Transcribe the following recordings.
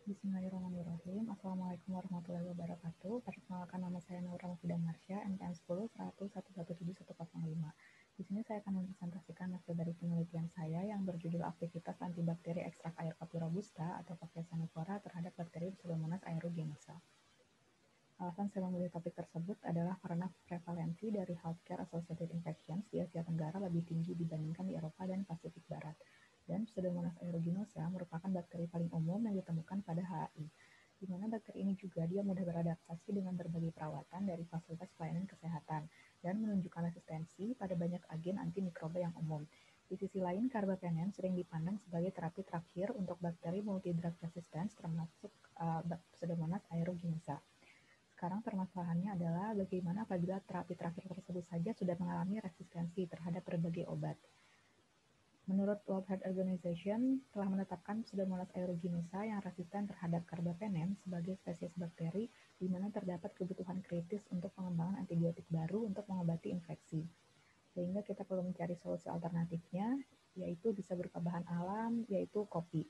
Bismillahirrahmanirrahim. Assalamualaikum warahmatullahi wabarakatuh. Perkenalkan, nama saya Naura Mufidah Marsya, NPM 10 1117105. Di sini saya akan mempresentasikan hasil dari penelitian saya yang berjudul aktivitas antibakteri ekstrak air kopi robusta atau Coffea sanifera terhadap bakteri Pseudomonas aeruginosa. Alasan saya memilih topik tersebut adalah karena prevalensi dari healthcare associated infections di Asia Tenggara lebih tinggi dibandingkan di Eropa dan Pasifik Barat. Dan Pseudomonas aeruginosa merupakan bakteri paling umum yang ditemukan pada HAI, di mana bakteri ini juga dia mudah beradaptasi dengan berbagai perawatan dari fasilitas pelayanan kesehatan dan menunjukkan resistensi pada banyak agen antimikroba yang umum. Di sisi lain, carbapenem sering dipandang sebagai terapi terakhir untuk bakteri multidrug resistance termasuk Pseudomonas aeruginosa. Sekarang permasalahannya adalah bagaimana apabila terapi terakhir tersebut saja sudah mengalami resistensi terhadap berbagai obat. Menurut World Health Organization telah menetapkan Pseudomonas aeruginosa yang resisten terhadap carbapenem sebagai spesies bakteri di mana terdapat kebutuhan kritis untuk pengembangan antibiotik baru untuk mengobati infeksi. Sehingga kita perlu mencari solusi alternatifnya, yaitu bisa berupa bahan alam, yaitu kopi.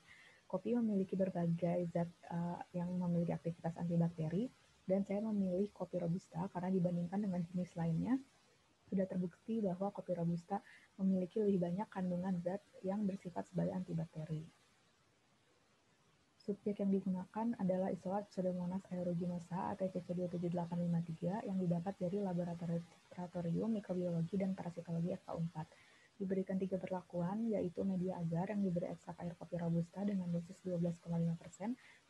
Kopi memiliki berbagai zat yang memiliki aktivitas antibakteri, dan saya memilih kopi robusta karena dibandingkan dengan jenis lainnya, sudah terbukti bahwa kopi robusta memiliki lebih banyak kandungan zat yang bersifat sebagai antibakteri. Subjek yang digunakan adalah isolat Pseudomonas aeruginosa ATCC27853 yang didapat dari Laboratorium Mikrobiologi dan Parasitologi FK4. Diberikan 3 perlakuan, yaitu media agar yang diberi ekstrak air kopi robusta dengan dosis 12,5%,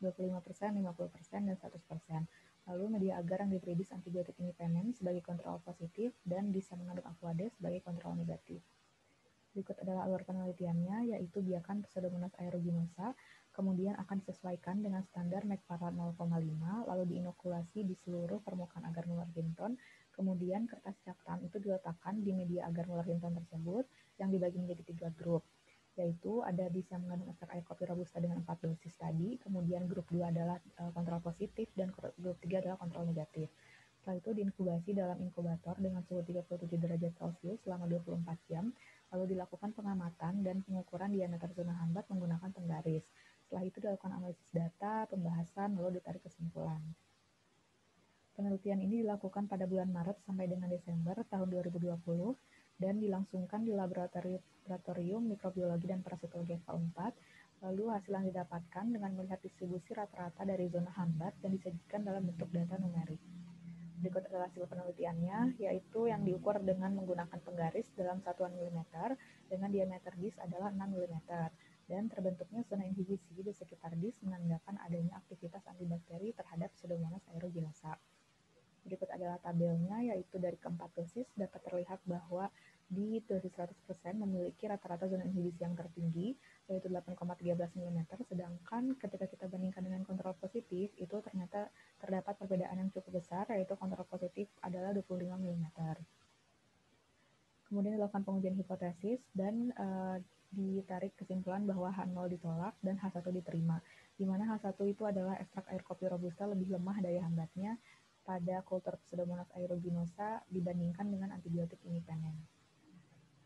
25%, 50%, dan 100%. Lalu media agar yang diberi dis antibiotik imipenem sebagai kontrol positif dan bisa mengandung aquades sebagai kontrol negatif. Berikut adalah alur penelitiannya, yaitu biakan Pseudomonas aeruginosa, kemudian akan disesuaikan dengan standar McFarland 0,5, lalu diinokulasi di seluruh permukaan agar Muller Hinton, kemudian kertas cakram itu diletakkan di media agar Muller Hinton tersebut yang dibagi menjadi 3 grup, yaitu ada bis yang mengandung ekstrak air kopi robusta dengan 4 dosis tadi, kemudian grup 2 adalah kontrol positif, dan grup 3 adalah kontrol negatif. Setelah itu diinkubasi dalam inkubator dengan suhu 37 derajat Celcius selama 24 jam, lalu dilakukan pengamatan dan pengukuran diameter zona hambat menggunakan penggaris. Setelah itu dilakukan analisis data, pembahasan, lalu ditarik kesimpulan. Penelitian ini dilakukan pada bulan Maret sampai dengan Desember tahun 2020 dan dilangsungkan di Laboratorium Mikrobiologi dan Parasitologi FK4. Lalu hasil yang didapatkan dengan melihat distribusi rata-rata dari zona hambat dan disajikan dalam bentuk data numerik. Berikut adalah hasil penelitiannya, yaitu yang diukur dengan menggunakan penggaris dalam satuan milimeter dengan diameter dis adalah 6 mm dan terbentuknya zona inhibisi di sekitar dis menandakan adanya aktivitas antibakteri terhadap Pseudomonas aeruginosa. Berikut adalah tabelnya, yaitu dari keempat dosis dapat terlihat bahwa di dosis 100% memiliki rata-rata zona inhibisi yang tertinggi, yaitu 8,13 mm, sedangkan ketika kita bandingkan dengan kontrol positif, itu ternyata terdapat perbedaan yang cukup besar, yaitu kontrol positif adalah 25 mm. Kemudian dilakukan pengujian hipotesis dan ditarik kesimpulan bahwa H0 ditolak dan H1 diterima, di mana H1 itu adalah ekstrak air kopi robusta lebih lemah daya hambatnya pada kultur Pseudomonas aeruginosa dibandingkan dengan antibiotik imipenem.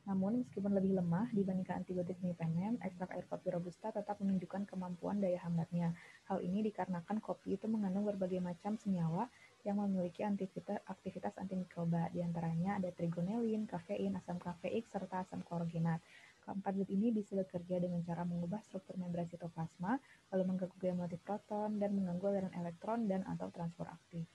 Namun, meskipun lebih lemah dibandingkan antibiotik imipenem, ekstrak air kopi robusta tetap menunjukkan kemampuan daya hambatnya. Hal ini dikarenakan kopi itu mengandung berbagai macam senyawa yang memiliki aktivitas antimikroba. Di antaranya ada trigonelin, kafein, asam kafeik, serta asam klorogenat. Keempat zat ini bisa bekerja dengan cara mengubah struktur membran sitoplasma, lalu mengganggu gaya motif proton, dan mengganggu aliran elektron dan atau transport aktif.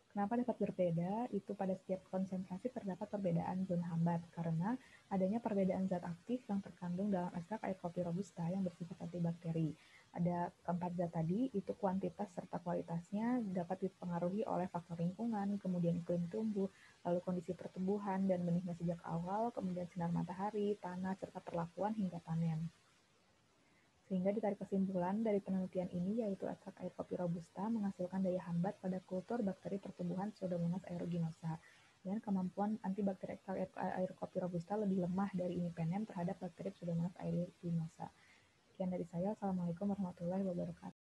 Kenapa dapat berbeda? Itu pada setiap konsentrasi terdapat perbedaan zona hambat, karena adanya perbedaan zat aktif yang terkandung dalam ekstrak air kopi robusta yang bersifat antibakteri. Ada keempat zat tadi, itu kuantitas serta kualitasnya dapat dipengaruhi oleh faktor lingkungan, kemudian iklim tumbuh, lalu kondisi pertumbuhan dan benihnya sejak awal, kemudian sinar matahari, tanah, serta perlakuan hingga panen. Sehingga ditarik kesimpulan dari penelitian ini, yaitu ekstrak air kopi robusta menghasilkan daya hambat pada kultur bakteri pertumbuhan Pseudomonas aeruginosa, dan kemampuan antibakteri ekstrak air kopi robusta lebih lemah dari imipenem terhadap bakteri Pseudomonas aeruginosa. Sekian dari saya. Assalamualaikum warahmatullahi wabarakatuh.